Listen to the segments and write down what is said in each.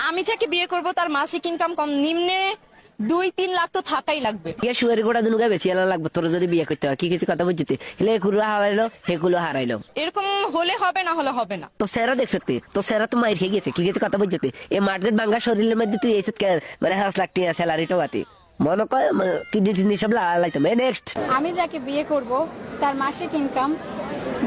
আমি যাকে বিয়ে করব তার মাসিক ইনকাম কম নিম্নে 2-3 লাখ তো থাকাই লাগবে। শুয়ারি গোড়া দুনুকা বেশি এলা লাগবে তোর যদি বিয়ে করতে হয় কি কিছু কথা বুঝতে হেলে এগুলো হারাইলো সেগুলো হারাইলো এরকম হলে হবে, না হলে হবে না। তো সেরা দেখতে তো সেরা তো মাইর খেয়ে গেছে কি কিছু কথা বুঝতে এই মার্কেট ভাঙ্গা শরীরের মধ্যে তুই এসে মানে 5 লাখ টাকা স্যালারিটা বাতি মনে কর কিডনি টিডনি সব লাগাইতাম। নেক্সট আমি যাকে বিয়ে করব তার মাসিক ইনকাম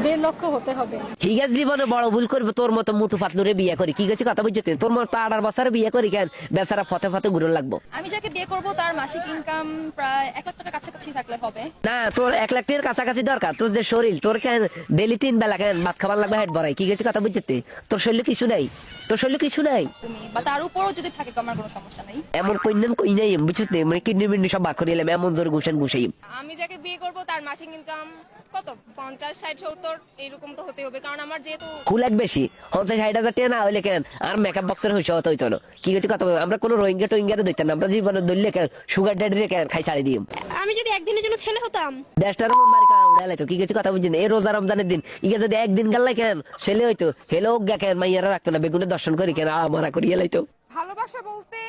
1.5 লক্ষ হতে হবে। ঠিক আছে জীবনে বড় ভুল করবে তোর মতো মুঠু পাতলুরে বিয়ে করি কি গেছে কথা বুঝতে তোর মতো 18 বছরে বিয়ে করি কেন বেচারা ফতে ফতে ঘুরে লাগবো। আমি যাকে বিয়ে করব তার মাসিক ইনকাম প্রায় 1 লাখ টাকার কাছাকাছি থাকলে হবে। না তোর 1 লাখ টাকার কাছাকাছি দরকার তোর যে শরীর তোর কেন ডেলি 3 বেলা কেন ভাত খাবার লাগবে হেড ভরাই কি গেছে কথা বুঝতে তোর শরীরে কিছু নাই তোর শরীরে কিছু নাই তুমি বা তার উপরও যদি থাকে আমার কোনো সমস্যা নাই। এমন কইনাম কই নাই বুঝতে মানে কিডনি মিডনি সব বাক করে এলাম এমন জোর ঘুষেন ঘুষাই। আমি যাকে বিয়ে করব তার মাসিক ইনকাম কত 50-60-70 এরকম তো হতে হবে, কারণ আমার যেহেতু খুলাক বেশি 50-60 হাজার টাকা না হইলে কেন আর মেকআপ বক্সের হইছে হতো হইতো না কি গেছে কথা আমরা কোনো রোহিঙ্গা টোহিঙ্গারে দইতাম না আমরা জীবনে দললে কেন সুগার ড্যাডিরে কেন খাই ছাড়ি দিম। আমি যদি একদিনের জন্য ছেলে হতাম দেশটার মারি উড়ালাই তো কি গেছে কথা বুঝছেন এই রোজা রমজানের দিন ইগে যদি একদিন গাল্লাই কেন ছেলে হইতো হেলো গা কেন মাইয়ারা রাখতো না বেগুনে দর্শন করি কেন আড়ামারা করি এলাইতো ভালোবাসা বলতে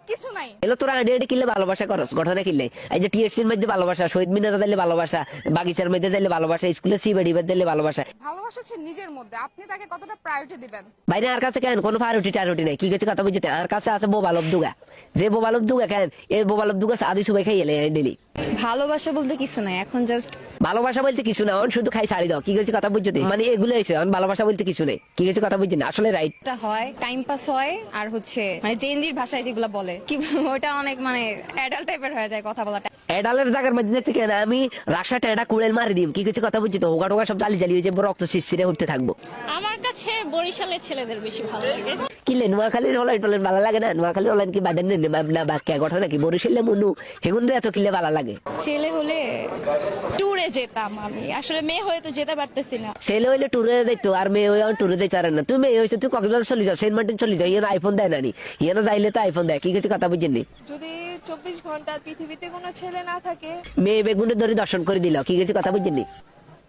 কিছু নাই। এলো তোরা আইডিয়া কিনলে ভালোবাসা করস ঘটনা কিনলে এই যে টিএসসির মধ্যে ভালোবাসা শহীদ মিনারে যাইলে ভালোবাসা বাগিচার মধ্যে যাইলে ভালোবাসা স্কুলে সি বেড়িবার যাইলে ভালোবাসা ভালোবাসা হচ্ছে নিজের মধ্যে, আপনি তাকে কতটা প্রায়োরিটি দিবেন। বাইরে আর কাছে কেন কোনো ফারুটি টারুটি নাই কি গেছে কথা বুঝতে আর কাছে আছে বোবালব দুগা যে বোবালব দুগা কেন এই বোবালব দুগা আদি সুবাই খাই এলে ডেলি। ভালোবাসা বলতে কিছু নাই, এখন জাস্ট ভালোবাসা বলতে কিছু না শুধু খাই ছাড়ি দাও কি গেছে কথা বুঝতে মানে এগুলো হয়েছে ভালোবাসা বলতে কিছু নেই কি গেছে কথা বুঝছেন আসলে রাইট হয় টাইম পাস হয় আর হচ্ছে মানে জেনজির ভাষায় যেগুলো বলে কি ওটা অনেক মানে অ্যাডাল্ট টাইপের হয়ে যায় কথা বলাটা। এডালের জায়গার মধ্যে থেকে না আমি রাশা টেডা কুড়েল মারি দিম কি কিছু কথা বুঝছি তো ওগা টোগা সব জালি জালি হয়ে যাবো রক্ত শিরশিরে উঠতে থাকবো। আমার কাছে বরিশালের ছেলেদের বেশি ভালো লাগে। কিলে নোয়াখালীর হলাই টলেন ভালো লাগে না নোয়াখালীর হলেন কি বাদেন না বাক্যা ঘটনা নাকি বরিশালে মনু হেগুন এত কিলে ভালো লাগে। ছেলে হলে ট্যুরে যেতাম, আমি আসলে মেয়ে হয়ে তো যেতে পারতেছি না। ছেলে হইলে ট্যুরে যাইতো আর মেয়ে হয়ে ট্যুরে যাইতে পারে না তুই মেয়ে হয়েছে তুই কক্সবাজার চলে যাও সেন্ট মার্টিন চলে যাও ইয়ানো আইফোন দেয় নানি ইয়ানো যাইলে তো আইফোন দেয় কি কিছু কথা বুঝছেন যদি 24 ঘন্টা পৃথিবীতে কোনো ছেলে না থাকে মেয়ে বেগুনে ধরে দর্শন করে দিল কি কিছু কথা বুঝছেন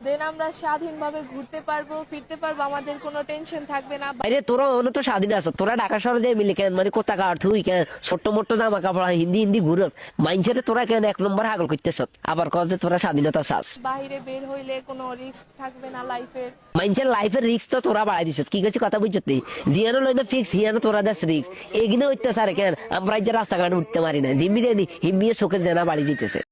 দেন আমরা স্বাধীনভাবে ঘুরতে পারবো, ফিরতে পারবো, আমাদের কোনো টেনশন থাকবে না। বাইরে তোরা অন্য তো স্বাধীন আছো তোরা ঢাকা শহরে যাই মিলে কেন মানে কোথা কার তুই কেন ছোট্ট মোট্ট জামা কাপড় হিন্দি হিন্দি ঘুরস মাইনছেরে তোরা কেন 1 নম্বর হাগল করতেছ আবার কস যে তোরা স্বাধীনতা চাস। বাইরে বের হইলে কোনো রিস্ক থাকবে না লাইফের। মাইনছের লাইফের রিস্ক তো তোরা বাড়াই দিছ কি কিছু কথা বুঝছ জিয়ানো লইনা ফিক্স হিয়ানো তোরা দেশ রিস্ক এগিনে হইতেছে আর কেন আমরা যে রাস্তাঘাটে উঠতে পারি না জিম্মি হিম্মিয়ে চোখে জেনা বাড়ি দিতেছে।